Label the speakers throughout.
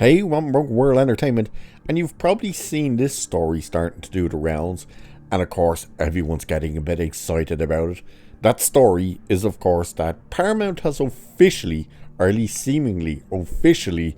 Speaker 1: Hey, one more World Entertainment, and you've probably seen this story starting to do the rounds, and of course, everyone's getting a bit excited about it. That story is, of course, that Paramount has officially, or at least seemingly officially,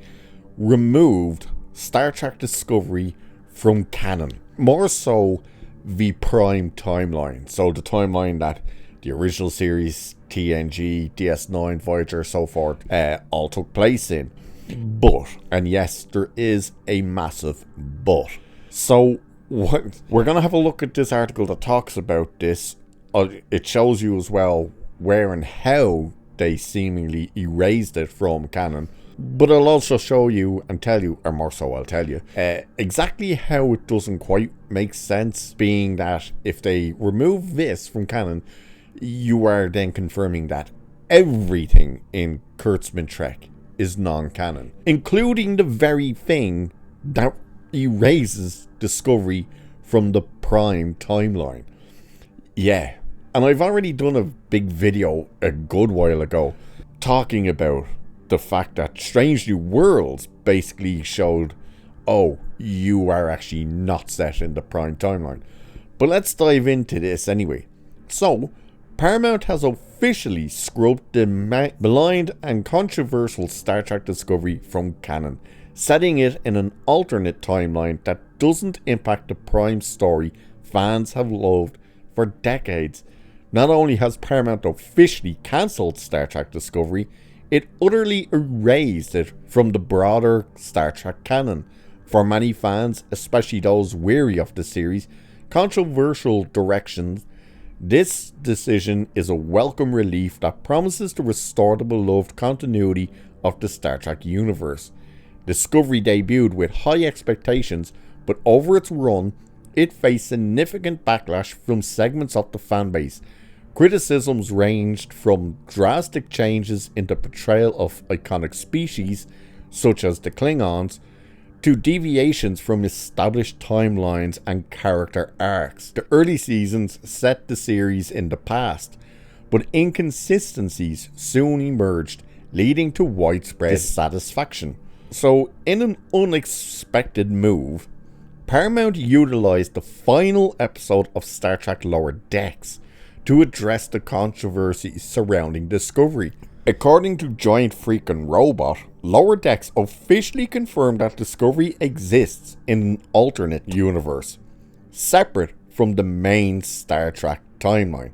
Speaker 1: removed Star Trek Discovery from canon. More so, the Prime timeline. So, the timeline that the original series, TNG, DS9, Voyager, so forth, all took place in. But, and yes, there is a massive but. So, we're going to have a look at this article that talks about this. It shows you as well where and how they seemingly erased it from canon. But it'll also show you and tell you, or more so I'll tell you, exactly how it doesn't quite make sense, being that if they remove this from canon, you are then confirming that everything in Kurtzman Trek is non-canon, including the very thing that erases Discovery from the Prime timeline. Yeah, and I've already done a big video a good while ago talking about the fact that Strange New Worlds basically showed, oh, you are actually not set in the Prime timeline. But let's dive into this anyway. So, Paramount has officially scrubbed the maligned and controversial Star Trek Discovery from canon, setting it in an alternate timeline that doesn't impact the Prime story fans have loved for decades. Not only has Paramount officially cancelled Star Trek Discovery, it utterly erased it from the broader Star Trek canon. For many fans, especially those weary of the series' controversial directions, this decision is a welcome relief that promises to restore the beloved continuity of the Star Trek universe. Discovery debuted with high expectations, but over its run, it faced significant backlash from segments of the fanbase. Criticisms ranged from drastic changes in the portrayal of iconic species, such as the Klingons, to deviations from established timelines and character arcs. The early seasons set the series in the past, but inconsistencies soon emerged, leading to widespread dissatisfaction. So, in an unexpected move, Paramount utilized the final episode of Star Trek Lower Decks to address the controversies surrounding Discovery. According to Giant Freakin' Robot, Lower Decks officially confirmed that Discovery exists in an alternate universe, separate from the main Star Trek timeline.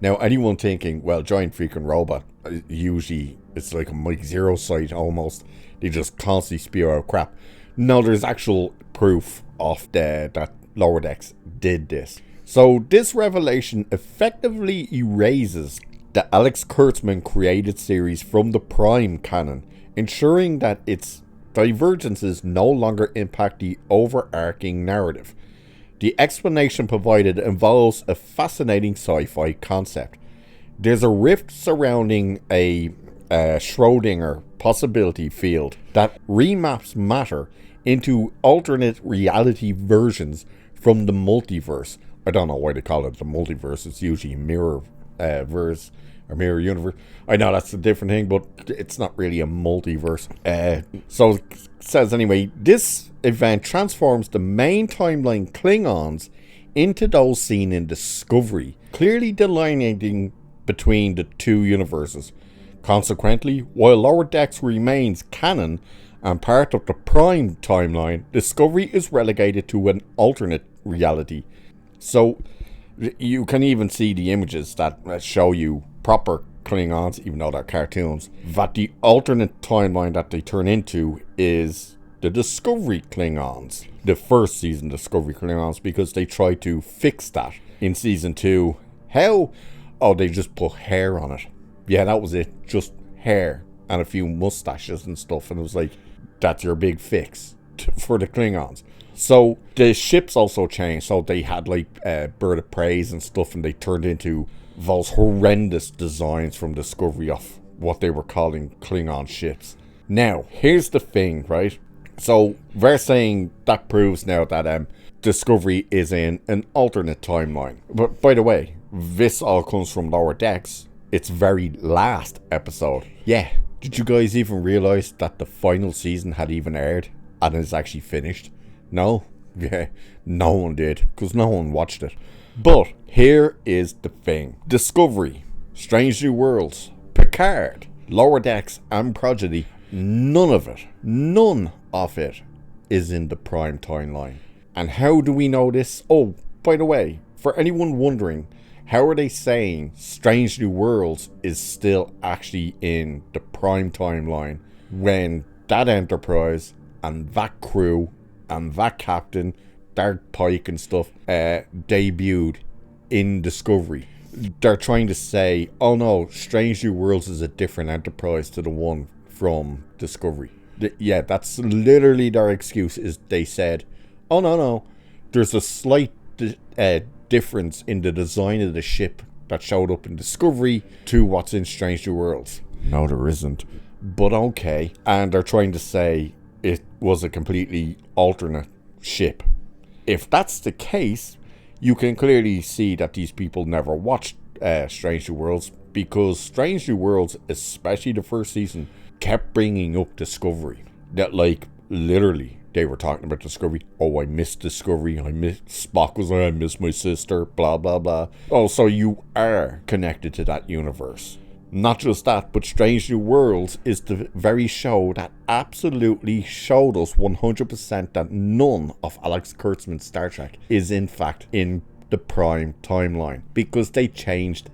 Speaker 1: Now, anyone thinking, well, Giant Freakin' Robot, usually it's like a Mike Zero site almost, they just constantly spew out crap. No, there's actual proof of that Lower Decks did this. So this revelation effectively erases the Alex Kurtzman created series from the Prime canon, ensuring that its divergences no longer impact the overarching narrative. The explanation provided involves a fascinating sci-fi concept. There's a rift surrounding a Schrödinger possibility field that remaps matter into alternate reality versions from the multiverse. I don't know why they call it the multiverse. It's usually mirror verse or mirror universe. I know that's a different thing, but it's not really a multiverse. So it says anyway, this event transforms the main timeline Klingons into those seen in Discovery, clearly delineating between the two universes. Consequently, while Lower Decks remains canon and part of the Prime timeline, Discovery is relegated to an alternate reality. So you can even see the images that show you proper Klingons, even though they're cartoons, that the alternate timeline that they turn into is the Discovery Klingons. The first season Discovery Klingons, because they tried to fix that in season 2. How? Oh, they just put hair on it. Yeah, that was it. Just hair and a few mustaches and stuff. And it was like, that's your big fix for the Klingons. So the ships also changed. So they had like Bird of Prey and stuff, and they turned into those horrendous designs from Discovery of what they were calling Klingon ships. Now, here's the thing, right? So they're saying that proves now that Discovery is in an alternate timeline. But by the way, this all comes from Lower Decks. Its very last episode. Yeah, Did you guys even realize that the final season had even aired and is actually finished? No? Yeah, no one did, because no one watched it. But here is the thing. Discovery, Strange New Worlds, Picard, Lower Decks, and Prodigy, none of it is in the prime timeline. And how do we know this? Oh, by the way, for anyone wondering, how are they saying Strange New Worlds is still actually in the prime timeline when that Enterprise and that crew and that captain, Dark Pike and stuff, debuted in Discovery? They're trying to say, oh no, Strange New Worlds is a different Enterprise to the one from Discovery. Yeah, that's literally their excuse. Is they said, oh no, there's a slight difference in the design of the ship that showed up in Discovery to what's in Strange New Worlds. No, there isn't. But okay. And they're trying to say it was a completely alternate ship. If that's the case, you can clearly see that these people never watched Strange New Worlds, because Strange New Worlds, especially the first season, kept bringing up Discovery. That, like, literally, they were talking about Discovery. Oh, I missed Discovery. Spock was like, I miss my sister, blah, blah, blah. Oh, so you are connected to that universe. Not just that, but Strange New Worlds is the very show that absolutely showed us 100% that none of Alex Kurtzman's Star Trek is in fact in the prime timeline, because they changed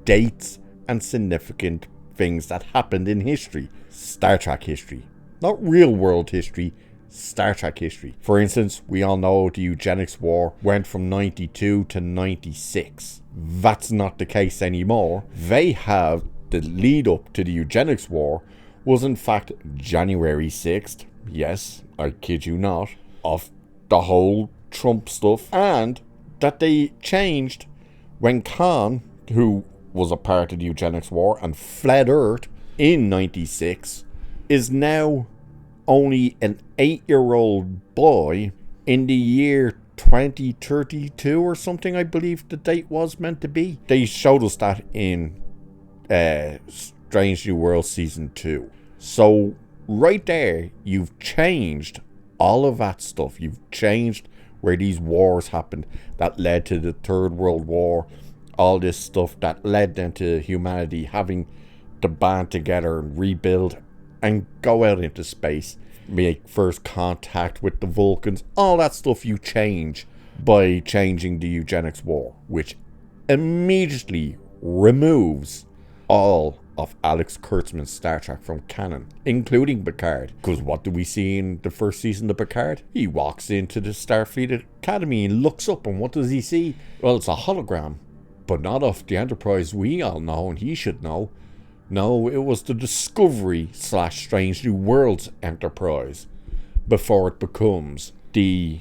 Speaker 1: dates and significant things that happened in history. Star Trek history. Not real world history, Star Trek history. For instance, we all know the Eugenics War went from 92 to 96. That's not the case anymore. They have the lead up to the Eugenics War was in fact January 6th, yes, I kid you not, of the whole Trump stuff, and that they changed when Khan, who was a part of the Eugenics War and fled Earth in 96, is now only an 8-year-old boy in the year 2032 or something, I believe the date was meant to be. They showed us that in Strange New Worlds Season 2. So right there, you've changed all of that stuff. You've changed where these wars happened that led to the Third World War. All this stuff that led then to humanity having to band together and rebuild and go out into space, make first contact with the Vulcans. All that stuff you change by changing the Eugenics War, which immediately removes all of Alex Kurtzman's Star Trek from canon, including Picard. Because what do we see in the first season of Picard? He walks into the Starfleet Academy and looks up, and what does he see? Well, it's a hologram, but not of the Enterprise we all know and he should know. No, it was the Discovery / Strange New Worlds Enterprise before it becomes the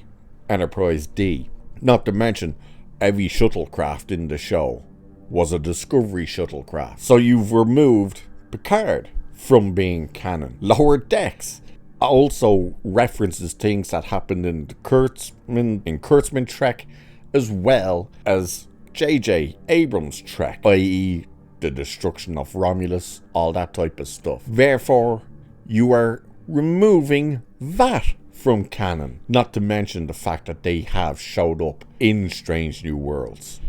Speaker 1: Enterprise D. Not to mention, every shuttlecraft in the show was a Discovery shuttlecraft. So you've removed Picard from being canon. Lower Decks also references things that happened in the Kurtzman Trek, as well as J.J. Abrams' Trek, i.e. the destruction of Romulus, all that type of stuff. Therefore, you are removing that from canon. Not to mention the fact that they have showed up in Strange New Worlds.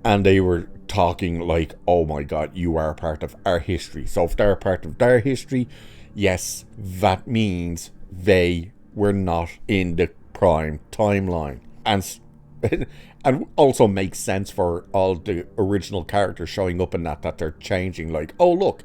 Speaker 1: And they were talking like, oh my god, you are part of our history. So if they're part of their history, yes, that means they were not in the prime timeline. And also makes sense for all the original characters showing up in that they're changing. Like, oh look,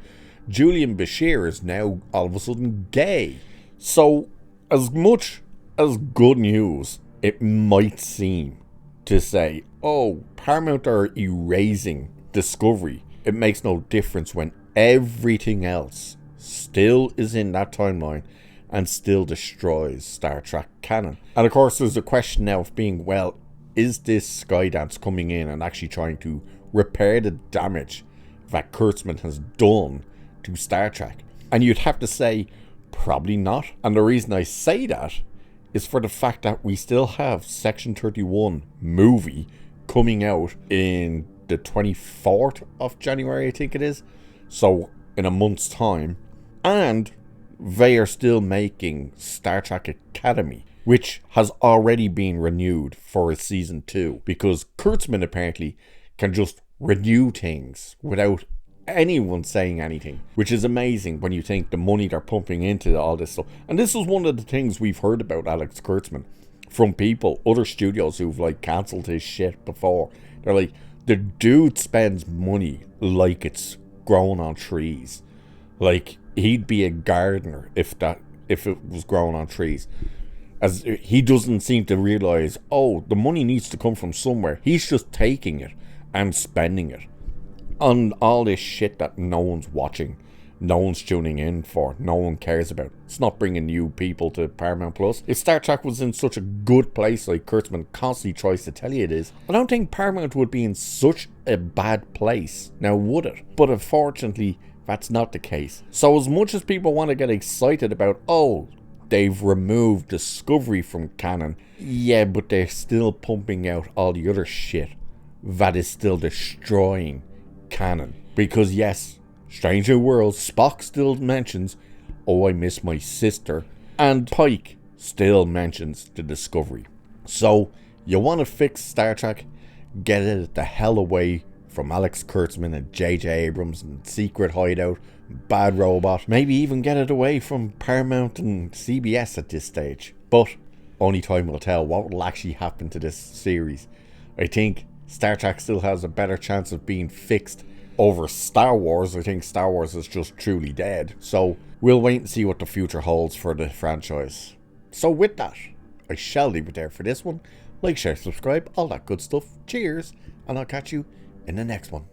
Speaker 1: Julian Bashir is now all of a sudden gay. So as much as good news it might seem to say, oh, Paramount are erasing Discovery, it makes no difference when everything else still is in that timeline and still destroys Star Trek canon. And of course there's a question now of being, well, is this Skydance coming in and actually trying to repair the damage that Kurtzman has done to Star Trek? And you'd have to say, probably not. And the reason I say that is for the fact that we still have Section 31 movie coming out in the 24th of January, I think it is. So in a month's time. And they are still making Star Trek Academy, which has already been renewed for a season 2, because Kurtzman apparently can just renew things without anyone saying anything, which is amazing when you think the money they're pumping into all this stuff. And this is one of the things we've heard about Alex Kurtzman from people, other studios who've like cancelled his shit before. They're like, the dude spends money like it's growing on trees. Like, he'd be a gardener if it was growing on trees. As he doesn't seem to realize, oh, the money needs to come from somewhere. He's just taking it and spending it on all this shit that no one's watching, no one's tuning in for, no one cares about. It's not bringing new people to Paramount Plus. If Star Trek was in such a good place like Kurtzman constantly tries to tell you it is, I don't think Paramount would be in such a bad place, now would it? But unfortunately, that's not the case. So as much as people want to get excited about, oh, they've removed Discovery from Canon, yeah, but they're still pumping out all the other shit that is still destroying Canon. Because yes, Strange New Worlds, Spock still mentions, oh, I miss my sister, and Pike still mentions the Discovery. So you want to fix Star Trek, get it the hell away from Alex Kurtzman and J.J. Abrams and Secret Hideout, Bad Robot. Maybe even get it away from Paramount and CBS at this stage. But only time will tell what will actually happen to this series. I think Star Trek still has a better chance of being fixed over Star Wars. I think Star Wars is just truly dead. So we'll wait and see what the future holds for the franchise. So with that, I shall leave it there for this one. Like, share, subscribe, all that good stuff. Cheers, and I'll catch you in the next one.